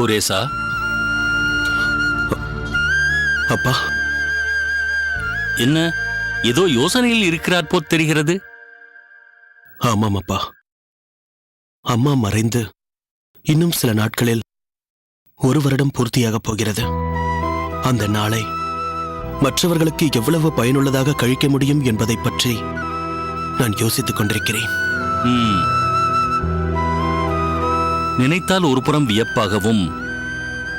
குரேசா. அப்பா, என்ன ஏதோ யோசனையில் இருக்கிறார் போல் தெரிகிறது. ஆமாம் அப்பா. அம்மா மறைந்து இன்னும் சில நாட்களில் 1 வருடம் பூர்த்தியாகப் போகிறது. அந்த நாளை மற்றவர்களுக்கு எவ்வளவு பயனுள்ளதாக கழிக்க முடியும் என்பதை பற்றி நான் யோசித்துக் கொண்டிருக்கிறேன். நினைத்தால் ஒரு புறம் வியப்பாகவும்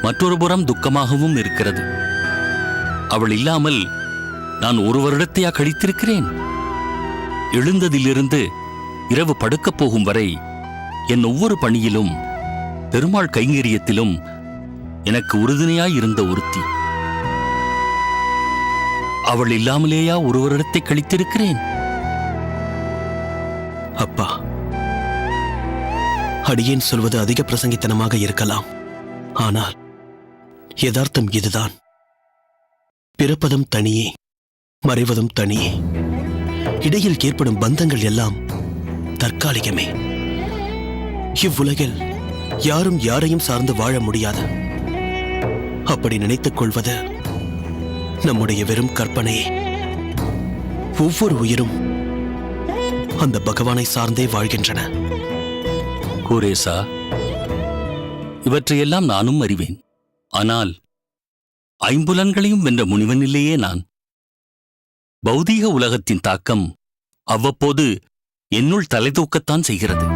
மற்றொரு புறம் துக்கமாகவும் இருக்கிறது. அவள் இல்லாமல் நான் 1 வருடத்தையா கழித்திருக்கிறேன்? எழுந்ததிலிருந்து இரவு படுக்கப் போகும் வரை என் ஒவ்வொரு பணியிலும் பெருமாள் கைங்கரியத்திலும் எனக்கு உறுதுணையாயிருந்த ஒருத்தி. அவள் இல்லாமலேயா 1 வருடத்தை கழித்திருக்கிறேன்? அப்பா, அடியேன் சொல்வது அதிக பிரசங்கித்தனமாக இருக்கலாம். ஆனால் யதார்த்தம் இதுதான். பிறப்பதும் தனியே, மறைவதும் தனியே. இடையில் ஏற்படும் பந்தங்கள் எல்லாம் தற்காலிகமே. இவ்வுலகில் யாரும் யாரையும் சார்ந்து வாழ முடியாது. அப்படி நினைத்துக் கொள்வது நம்முடைய வெறும் கற்பனையே. ஒவ்வொரு உயிரும் அந்த பகவானை சார்ந்தே வாழ்கின்றன. குரேசா, இவற்றையெல்லாம் நானும் அறிவேன். ஆனால் 5 புலன்களையும் வென்ற முனிவன் இல்லையே நான். பௌதீக உலகத்தின் தாக்கம் அவ்வப்போது என்னுள் தலை தூக்கத்தான் செய்கிறது.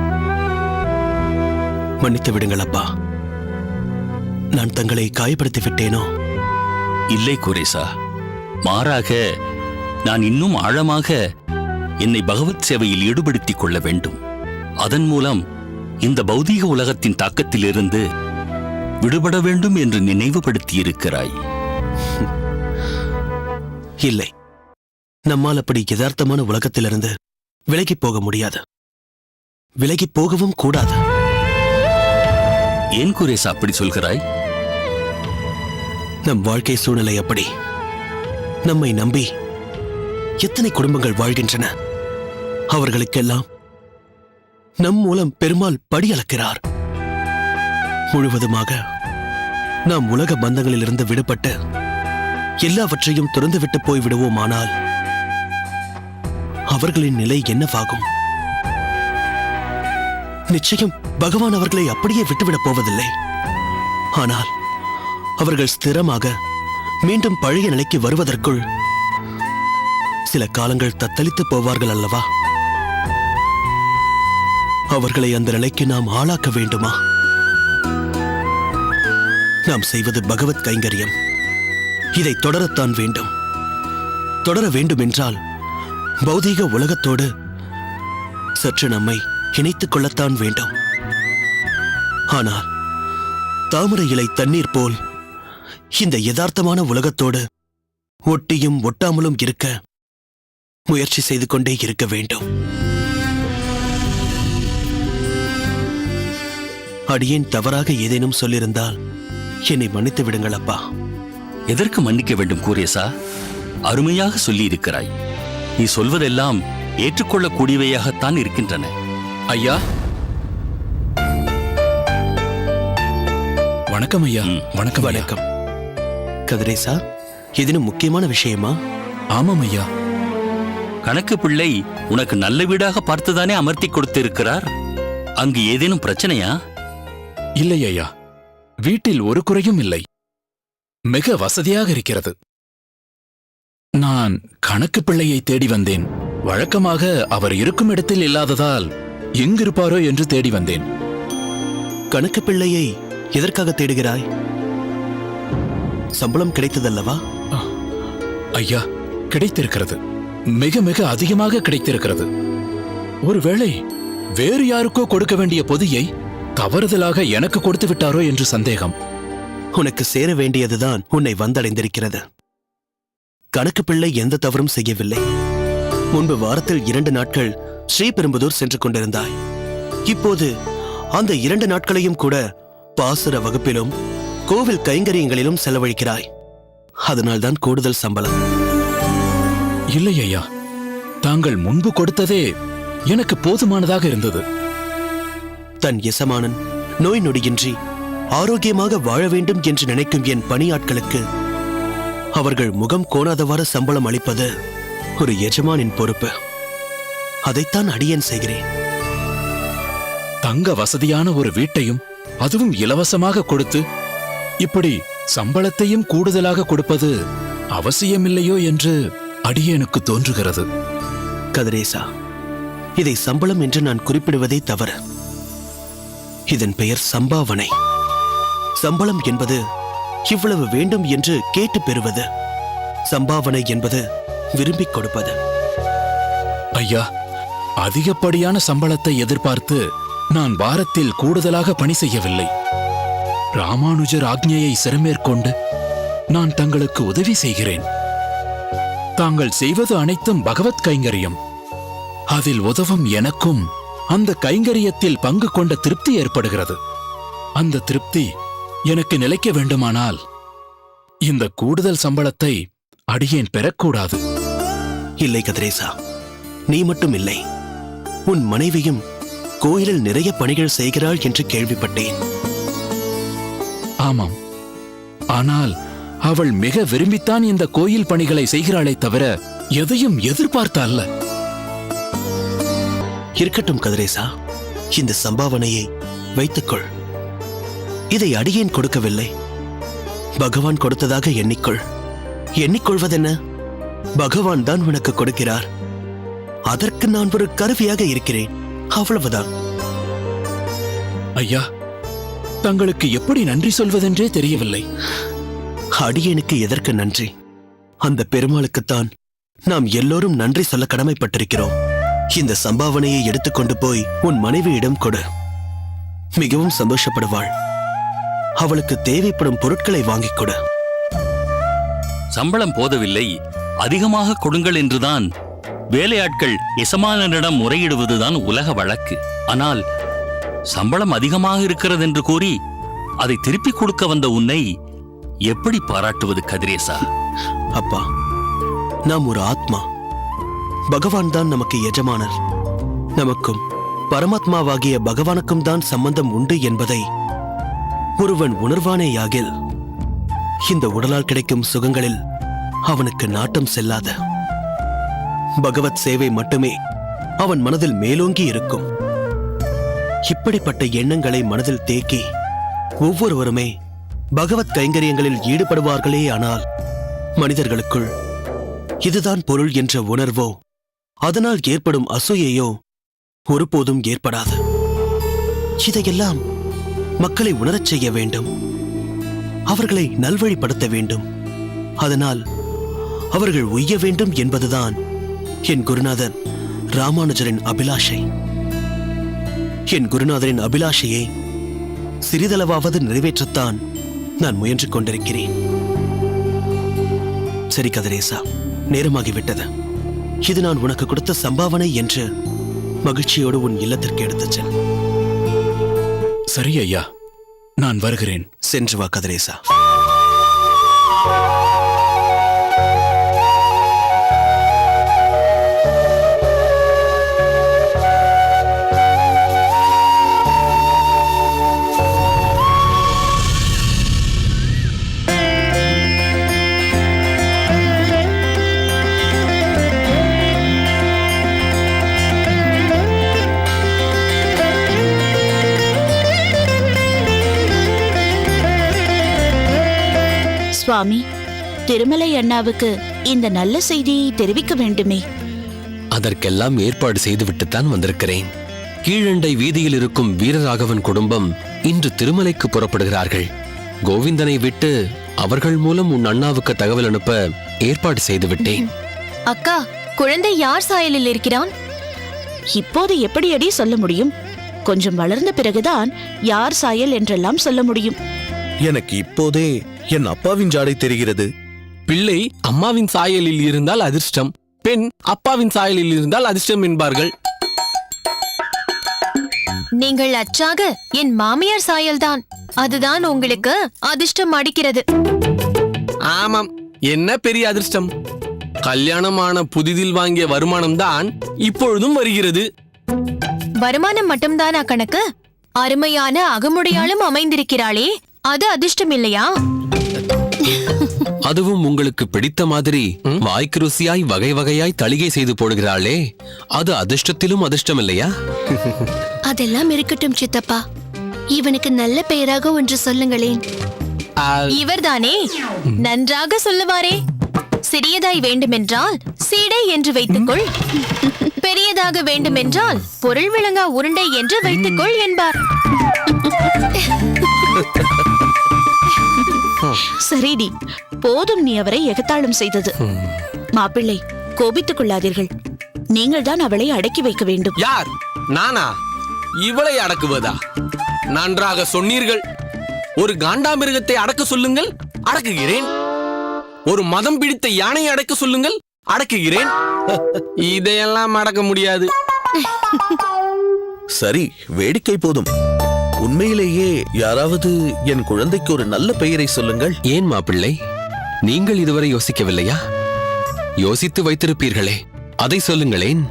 மன்னித்து விடுங்கள் அப்பா. நான் தங்களை காயப்படுத்தி விட்டேனோ? இல்லை குரேசா, மாறாக நான் இன்னும் ஆழமாக என்னை பகவத் சேவையில் ஈடுபடுத்திக் கொள்ள வேண்டும். அதன் மூலம் இந்த பௌதீக உலகத்தின் தாக்கத்திலிருந்து விடுபட வேண்டும் என்று நினைவுபடுத்தியிருக்கிறாய். இல்லை, நம்மால் அப்படி யதார்த்தமான உலகத்திலிருந்து விலகிப் போக முடியாது. விலகிப் போகவும் கூடாது. ஏன் குரேசா அப்படி சொல்கிறாய்? நம் வாழ்க்கை சூழ்நிலை அப்படி. நம்மை நம்பி எத்தனை குடும்பங்கள் வாழ்கின்றன. அவர்களுக்கெல்லாம் நம் மூலம் பெருமாள் படி அளக்கிறார். முழுவதுமாக நாம் உலக பந்தங்களிலிருந்து விடுபட்டு எல்லாவற்றையும் துறந்துவிட்டு போய்விடுவோமானால் அவர்களின் நிலை என்னவாகும்? நிச்சயம் பகவான் அவர்களை அப்படியே விட்டுவிடப் போவதில்லை. ஆனால் அவர்கள் ஸ்திரமாக மீண்டும் பழைய நிலைக்கு வருவதற்குள் சில காலங்கள் தத்தளித்து போவார்கள் அல்லவா? அவர்களை அந்த நிலைக்கு நாம் ஆளாக்க வேண்டுமா? நாம் செய்வது பகவத் கைங்கரியம். இதை தொடரத்தான் வேண்டும். தொடர வேண்டும் என்றால் பௌதீக உலகத்தோடு சற்று நம்மை இணைத்துக் கொள்ளத்தான் வேண்டும். ஆனால் தாமரை இலை தண்ணீர் போல் இந்த யதார்த்தமான உலகத்தோடு ஒட்டியும் ஒட்டாமலும் இருக்க முயற்சி செய்து கொண்டே இருக்க வேண்டும். அடியேன் தவறாக ஏதேனும் சொல்லியிருந்தால் என்னை மன்னித்து விடுங்கள் அப்பா. எதற்கு மன்னிக்க வேண்டும் குரேசா? அருமையாக சொல்லியிருக்கிறாய். நீ சொல்வதெல்லாம் ஏற்றுக்கொள்ளக்கூடியவையாகத்தான் இருக்கின்றன. ஐயா, வணக்கம் ஐயா. வணக்கம். வணக்கம் கதிரேசா. ஏதேனும் முக்கியமான விஷயமா? ஆமாம் ஐயா. கணக்கு பிள்ளை உனக்கு நல்ல வீடாக பார்த்துதானே அமர்த்தி கொடுத்திருக்கிறார். அங்கு ஏதேனும் பிரச்சனையா? இல்லை ஐயா, வீட்டில் ஒரு குறையும் இல்லை. மிக வசதியாக இருக்கிறது. நான் கணக்கு பிள்ளையை தேடி வந்தேன். வழக்கமாக அவர் இருக்கும் இடத்தில் இல்லாததால் எங்கிருப்பாரோ என்று தேடி வந்தேன். கணக்கு பிள்ளையை எதற்காக தேடுகிறாய்? சம்பளம் கிடைத்ததல்லவா? ஐயா, கிடைத்திருக்கிறது. மிக மிக அதிகமாக கிடைத்திருக்கிறது. ஒருவேளை வேறு யாருக்கோ கொடுக்க வேண்டிய பொதியை தவறுதலாக எனக்கு கொடுத்து விட்டாரோ என்று சந்தேகம். உனக்கு சேர வேண்டியதுதான் உன்னை வந்தடைந்திருக்கிறது. கணக்கு பிள்ளை எந்த தவறும் செய்யவில்லை. முன்பு வாரத்தில் 2 நாட்கள் ஸ்ரீபெரும்புதூர் சென்று கொண்டிருந்தாய். இப்போது அந்த 2 நாட்களையும் கூட பாசுர வகுப்பிலும் கோவில் கைங்கரியங்களிலும் செலவழிக்கிறாய். அதனால்தான் கூடுதல் சம்பளம். இல்லை ஐயா, தாங்கள் முன்பு கொடுத்ததே எனக்கு போதுமானதாக இருந்தது. தன் எசமானன் நோய் நொடியின்றி ஆரோக்கியமாக வாழ வேண்டும் என்று நினைக்கும் என் பணியாட்களுக்கு அவர்கள் முகம் கோணாதவாறு சம்பளம் அளிப்பது ஒரு எஜமானின் பொறுப்பு. அதைத்தான் அடியேன் செய்கிறேன். தங்க வசதியான ஒரு வீட்டையும் அதுவும் இலவசமாக கொடுத்து இப்படி சம்பளத்தையும் கூடுதலாக கொடுப்பது அவசியமில்லையோ என்று அடியேனுக்கு தோன்றுகிறது. கதிரேசா, இதை சம்பளம் என்று நான் குறிப்பிடுவதே தவறு. இதன் பெயர் சம்பாவனை. சம்பளம் என்பது இவ்வளவு வேண்டும் என்று கேட்டு பெறுவது. சம்பாவனை என்பது விரும்பிக் கொடுப்பது. ஐயா, அதிகப்படியான சம்பளத்தை எதிர்பார்த்து நான் வாரத்தில் கூடுதலாக பணி செய்யவில்லை. ராமானுஜர் ஆக்ஞையை சிறமேற்கொண்டு நான் தங்களுக்கு உதவி செய்கிறேன். தாங்கள் செய்வது அனைத்தும் பகவத் கைங்கரியம். அதில் உதவும் எனக்கும் அந்த கைங்கரியத்தில் பங்கு கொண்ட திருப்தி ஏற்படுகிறது. அந்த திருப்தி எனக்கு நிலைக்க வேண்டுமானால் இந்த கூடுதல் சம்பளத்தை அடியேன் பெறக்கூடாது. இல்லை கதிரேசா, நீ மட்டும் இல்லை, உன் மனைவியும் கோயிலில் நிறைய பணிகள் செய்கிறாள் என்று கேள்விப்பட்டேன். ஆமாம், ஆனால் அவள் மிக விரும்பித்தான் இந்த கோயில் பணிகளை செய்கிறாளே தவிர எதையும் எதிர்பார்த்த அல்ல. இருக்கட்டும் கதிரேசா, இந்த சம்பாவனையை வைத்துக்கொள். இதை அடியேன் கொடுக்கவில்லை, பகவான் கொடுத்ததாக எண்ணிக்கொள். எண்ணிக்கொள்வதென்ன? பகவான் தான் உனக்கு கொடுக்கிறார். அதற்கு நான் ஒரு கருவியாக இருக்கிறேன், அவ்வளவுதான். ஐயா, தங்களுக்கு எப்படி நன்றி சொல்வதென்றே தெரியவில்லை. அடியேனுக்கு எதற்கு நன்றி? அந்த பெருமாளுக்குத்தான் நாம் எல்லோரும் நன்றி சொல்ல கடமைப்பட்டிருக்கிறோம். இந்த சம்பாவனையை எடுத்துக்கொண்டு போய் உன் மனைவியிடம் கொடு. மிகவும் சந்தோஷப்படுவாள். அவளுக்கு தேவைப்படும் பொருட்களை வாங்கிக் கொடு. சம்பளம் போதவில்லை, அதிகமாக கொடுங்கள் என்றுதான் வேலையாட்கள் எசமானரிடம் முறையிடுவதுதான் உலக வழக்கு. ஆனால் சம்பளம் அதிகமாக இருக்கிறது என்று கூறி அதை திருப்பிக் கொடுக்க வந்த உன்னை எப்படி பாராட்டுவது கதிரேசா? அப்பா, நாம் ஒரு ஆத்மா. பகவான் தான் நமக்கு எஜமானர். நமக்கும் பரமாத்மாவாகிய பகவானுக்கும் தான் சம்பந்தம் உண்டு என்பதை ஒருவன் உணர்வானேயாகில் இந்த உடலால் கிடைக்கும் சுகங்களில் அவனுக்கு நாட்டம் செல்லாத. பகவத் சேவை மட்டுமே அவன் மனதில் மேலோங்கி இருக்கும். இப்படிப்பட்ட எண்ணங்களை மனதில் தேக்கி ஒவ்வொருவருமே பகவத் கைங்கரியங்களில் ஈடுபடுவார்களே. ஆனால் மனிதர்களுக்குள் இதுதான் பொருள் என்ற உணர்வோ அதனால் ஏற்படும் அசூயையோ ஒருபோதும் ஏற்படாது. இதையெல்லாம் மக்களை உணரச் செய்ய வேண்டும், அவர்களை நல்வழிப்படுத்த வேண்டும். அதனால் அவர்கள் உய்ய வேண்டும் என்பதுதான் என் குருநாதர் ராமானுஜரின் அபிலாஷை. என் குருநாதரின் அபிலாஷையை சிறிதளவாவது நிறைவேற்றத்தான் நான் முயன்று கொண்டிருக்கிறேன். சரி கதிரேசா, நேரமாகிவிட்டது. இது நான் உனக்கு கொடுத்த சம்பாவனை என்று மகிழ்ச்சியோடு உன் இல்லத்திற்கு எடுத்துச் செல். சரி ஐயா, நான் வருகிறேன். சென்று வா கதிரேசா. சுவாமி, திருமலை அண்ணாவுக்கு இந்த நல்ல செய்தியை தெரிவிக்க வேண்டுமே. அதற்கெல்லாம் ஏற்பாடு செய்துவிட்டுத்தான் வந்திருக்கிறேன். கீழண்டை வீதியில் இருக்கும் வீரராகவன் குடும்பம் இன்று திருமலைக்கு புறப்படுகிறார்கள். கோவிந்தனை விட்டு அவர்கள் மூலம் உன் அண்ணாவுக்கு தகவல் அனுப்ப ஏற்பாடு செய்துவிட்டேன். அக்கா, குழந்தை யார் சாயலில் இருக்கிறான்? இப்போது எப்படியடி சொல்ல முடியும்? கொஞ்சம் வளர்ந்த பிறகுதான் யார் சாயல் என்றெல்லாம் சொல்ல முடியும். எனக்கு இப்போதே என் அப்பாவின் ஜாடை தெரிகிறது. பிள்ளை அம்மாவின் சாயலில் இருந்தால் அதிர்ஷ்டம், பெண் அப்பாவின் சாயலில் இருந்தால் அதிர்ஷ்டம் என்பார்கள். நீங்கள் அச்சாக என் மாமியார் சாயல்தான். அதுதான் உங்களுக்கு அதிர்ஷ்டம் அடிக்கிறது. ஆமாம், என்ன பெரிய அதிர்ஷ்டம்! கல்யாணமான புதிதில் வாங்கிய வருமானம் தான் இப்பொழுதும் வருகிறது. வருமானம் மட்டும்தானா கணக்கு? அருமையான அகமுடையாலும் அமைந்திருக்கிறாளே, அது அதிர்ஷ்டம் இல்லையா? அதுவும் உங்களுக்கு பிடித்த மாதிரி வாய்க்கு ருசியாய் வகை வகையாய் தளிகை செய்து போடுகிறாளே, அது அதிர்ஷ்டத்திலும் அதிர்ஷ்டம் இல்லையா? அதெல்லாம் இருக்கட்டும் சித்தப்பா. இவனுக்கு நல்ல பெயராக ஒன்று சொல்லுங்களேன். இவர்தானே நன்றாக சொல்லுவாரே. சிறியதாய் வேண்டுமென்றால் சீடை என்று வைத்துக்கொள், பெரியதாக வேண்டுமென்றால் பொருள் விளங்கா உருண்டை என்று வைத்துக்கொள் என்பார். சரிடி, போதும் நீ அவரை எகத்தாளம் செய்தது. மாப்பிள்ளை, கோபித்துக் கொள்ளாதீர்கள். நீங்கள் தான் அவளை அடக்கி வைக்க வேண்டும். யார்? நானா? இவளை அடக்குவதா? நன்றாக சொன்னீர்கள். ஒரு காண்டாமிருகத்தை அடக்க சொல்லுங்கள், அடக்குகிறேன். ஒரு மதம் பிடித்த யானையை அடக்க சொல்லுங்கள், அடக்குகிறேன். இதையெல்லாம் அடக்க முடியாது. சரி, வேடிக்கை போதும். உண்மையிலேயே யாராவது என் குழந்தைக்கு ஒரு நல்ல பெயரை சொல்லுங்கள். ஏன் மாப்பிள்ளை, நீங்கள் இதுவரை யோசிக்கவில்லையா? யோசித்து வைத்திருப்பீர்களே, அதை சொல்லுங்களேன்.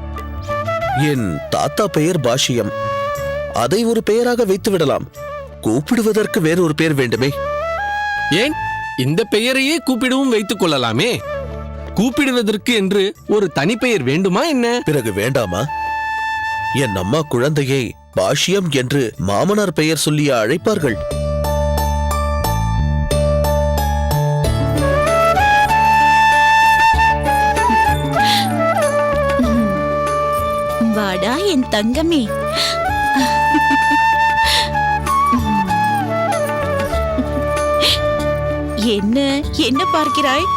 என் தாத்தா பெயர் பாஷ்யம். அதை ஒரு பெயராக வைத்து விடலாம். கூப்பிடுவதற்கு வேறு ஒரு பெயர் வேண்டுமே. ஏன் இந்த பெயரையே கூப்பிடவும் வைத்துக் கொள்ளலாமே. கூப்பிடுவதற்கு என்று ஒரு தனி பெயர் வேண்டுமா என்ன? பிறகு வேண்டாமா? என் அம்மா குழந்தையை பாஷ்யம் என்று மாமனார் பெயர் சொல்லிய அழைப்பார்கள். வாடா என் தங்கமே. என்ன என்ன பார்க்கிறாய்?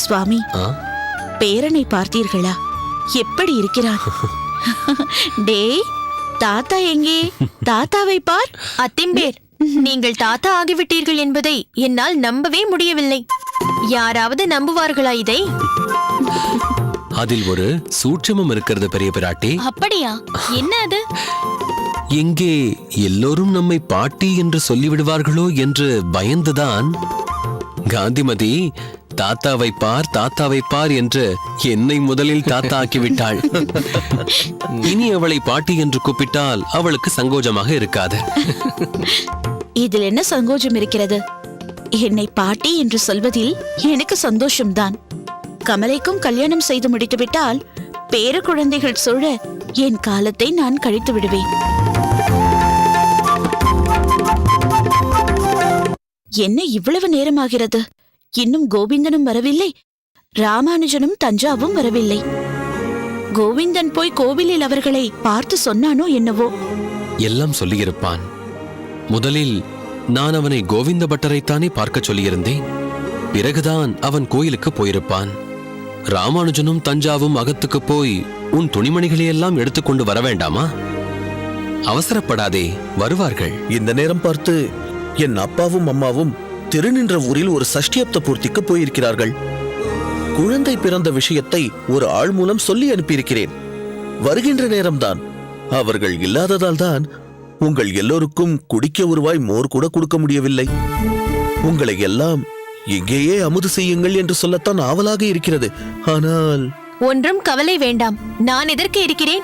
சுவாமி, பேரனை பார்த்தீர்களா? எப்படி இருக்கிறான்? டேய், தாத்தா எங்கே? தாத்தாவை பார். அத்திம்பேர், நீங்கள் தாத்தா ஆகிவிட்டீர்கள் என்பதை என்னால் நம்பவே முடியவில்லை. யாராவது நம்புவார்களா இதை? அதில் ஒரு சூட்சமம் இருக்கிறது பெரிய பிராட்டி. அப்படியா? என்ன அது? எங்கே எல்லோரும் நம்மை பாட்டி என்று சொல்லிவிடுவார்களோ என்று பயந்துதான் காந்திமதி தாத்தாவை பார் என்று என்னை முதலில் தாத்தா ஆக்கிவிட்டாள். இனி அவளை பாட்டி என்று கூப்பிட்டால் அவளுக்கு சங்கோஜமாக இருக்காது. இதில் என்ன சங்கோஜம் இருக்கிறது? என்னை பாட்டி என்று சொல்வதில் எனக்கு சந்தோஷம்தான். கமலைக்கும் கல்யாணம் செய்து முடித்துவிட்டால் பேர குழந்தைகள் சூழ என் காலத்தை நான் கழித்து விடுவேன். என்ன இவ்வளவு நேரமாகிறது? இன்னும் கோவிந்தனும் வரவில்லை, ராமானுஜனும் தஞ்சாவும் வரவில்லை. கோவிந்தன் போய் கோவிலில் அவர்களை பார்த்து சொன்னானோ என்னவோ? எல்லாம் சொல்லியிருப்பான். முதலில் நான் அவனை கோவிந்த பட்டரைத்தானே பார்க்க சொல்லியிருந்தேன். பிறகுதான் அவன் கோயிலுக்கு போயிருப்பான். ராமானுஜனும் தஞ்சாவும் அகத்துக்கு போய் உன் துணிமணிகளையெல்லாம் எடுத்துக்கொண்டு வர வேண்டாமா? அவசரப்படாதே, வருவார்கள். இந்த நேரம் பார்த்து என் அப்பாவும் அம்மாவும் திருநின்ற ஊரில் ஒரு சஷ்டியப்த பூர்த்திக்கு போயிருக்கிறார்கள். குழந்தை பிறந்த விஷயத்தை ஒரு ஆள் மூலம் சொல்லி அனுப்பியிருக்கிறேன். வருகின்ற நேரம்தான். அவர்கள் இல்லாததால் தான் உங்கள் எல்லோருக்கும் குடிக்க ஒரு வாய் மோர் கூட கொடுக்க முடியவில்லை. உங்களை எல்லாம் இங்கேயே அமுது செய்யுங்கள் என்று சொல்லத்தான் ஆவலாக இருக்கிறது. ஆனால் ஒன்றும் கவலை வேண்டாம், நான் எதற்கு இருக்கிறேன்?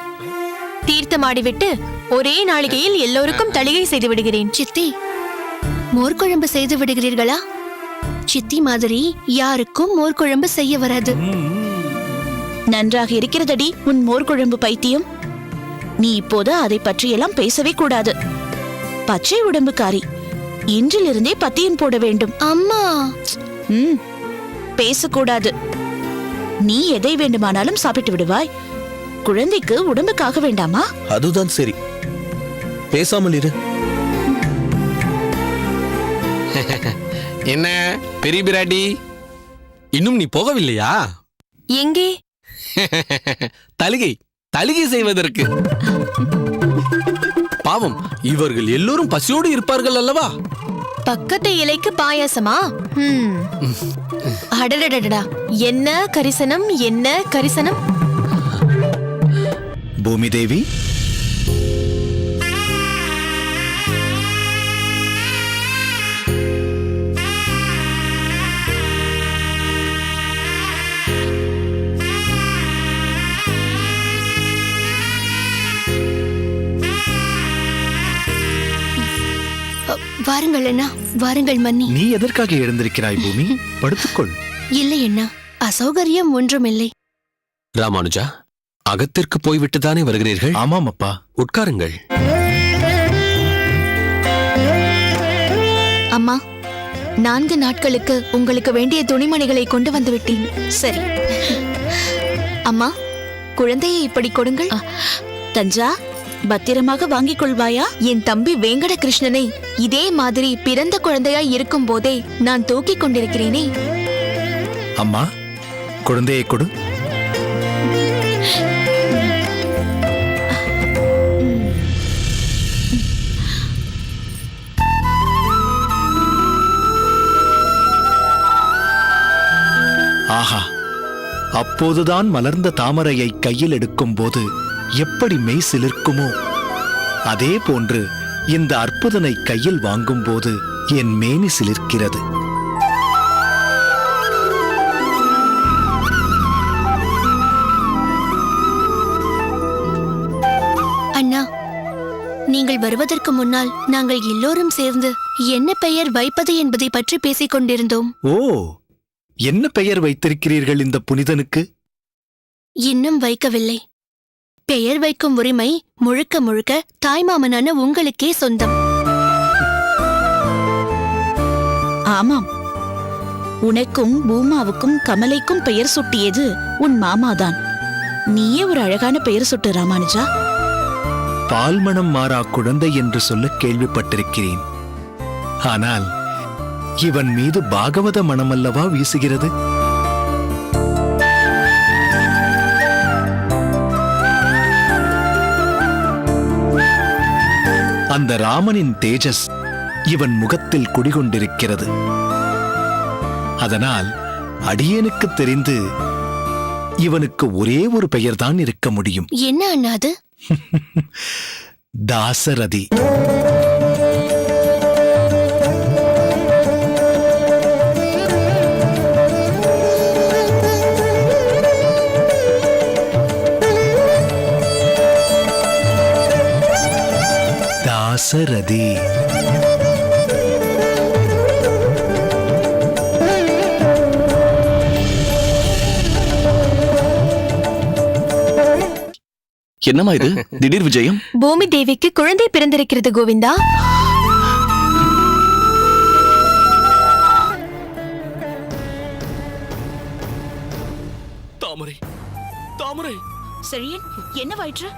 தீர்த்தமாடிவிட்டு ஒரே நாளிகையில் எல்லோருக்கும் தளிகை செய்து விடுகிறேன். சித்தி, மோர்குழம்பு செய்து விடுகிறீர்களா? சித்தி மாதிரி யாருக்கும் மோர்குழம்பு செய்ய வராது. நன்றாக இருக்கிறதடி உன் மோர்குழம்பு பைத்தியம். நீ இப்போது அதை பற்றியெல்லாம் பேசவே கூடாது. பச்சை உடம்புக்காரி, இன்றிலிருந்தே பத்தியம் போட வேண்டும். அம்மா, பேசக்கூடாது. நீ எதை வேண்டுமானாலும் சாப்பிட்டு விடுவாய். குழந்தைக்கு உடம்புக்காக வேண்டாமா? அதுதான் சரி, பேசாமல் இரு. என்ன பெரிய பிராட்டி, இன்னும் நீ போகவில்லையா? எங்கே? தளிகை செய்வதற்கு. பாவம், இவர்கள் எல்லோரும் பசியோடு இருப்பார்கள் அல்லவா? பக்கத்து இலைக்கு பாயாசமா? அடடடடா, என்ன கரிசனம், என்ன கரிசனம்! பூமி தேவி, வாருங்கள் அண்ணா, வாருங்கள் மன்னி. நீ எதற்காக எழுந்திருக்கிறாய் பூமி? படுத்துக்கொள். இல்லை அண்ணா, அசௌகரியம் ஒன்றுமில்லை. ராமானுஜா, அகத்திற்கு போய்விட்டுதானே வருகிறீர்கள்? ஆமாம் அப்பா. உட்காருங்கள். அம்மா, 4 நாட்களுக்கு உங்களுக்கு வேண்டிய துணிமணிகளை கொண்டு வந்து விட்டேன். சரி. அம்மா, குழந்தையை இப்படி கொடுங்கள். தஞ்சா, பத்திரமாக வாங்கிக் கொள்வாயா? என் தம்பி வேங்கட கிருஷ்ணனை இதே மாதிரி பிறந்த குழந்தையாய் இருக்கும் போதே நான் தூக்கிக் கொண்டிருக்கிறேனே. அம்மா, குழந்தையை கொடு. ஆஹா, அப்போதுதான் மலர்ந்த தாமரையை கையில் எடுக்கும் போது எப்படி மெய் சிலிர்க்குமோ, அதே போன்று இந்த அற்புதனை கையில் வாங்கும் போது என் மேனி சிலிர்க்கிறது. அண்ணா, நீங்கள் வருவதற்கு முன்னால் நாங்கள் எல்லோரும் சேர்ந்து என்ன பெயர் வைப்பது என்பதை பற்றி பேசிக் கொண்டிருந்தோம். ஓ, என்ன பெயர் வைத்திருக்கிறீர்கள் இந்த புனிதனுக்கு? இன்னும் வைக்கவில்லை. பெயர் வைக்கும் உரிமை முழுக்க முழுக்க தாய்மாமனான உங்களுக்கே சொந்தம். ஆமாம், உனக்கும் பூமாவுக்கும் கமலைக்கும் பெயர் சூட்டியது உன் மாமாதான். நீயே ஒரு அழகான பெயர் சுட்டு ராமானுஜா. பால்மணம் மாறா குழந்தை என்று சொல்ல கேள்விப்பட்டிருக்கிறேன். ஆனால் இவன் மீது பாகவத மனமல்லவா வீசுகிறது? அந்த ராமனின் தேஜஸ் இவன் முகத்தில் குடிகொண்டிருக்கிறது. அதனால் அடியேனுக்கு தெரிந்து இவனுக்கு ஒரே ஒரு பெயர்தான் இருக்க முடியும். என்ன அண்ணா அது? தாசரதி. தாசரதி. என்னம்மா இது திடீர் விஜயம்? பூமி தேவிக்கு குழந்தை பிறந்திருக்கிறது கோவிந்தா. தாமரை, தாமரை. செழியன், என்னவாயிற்று?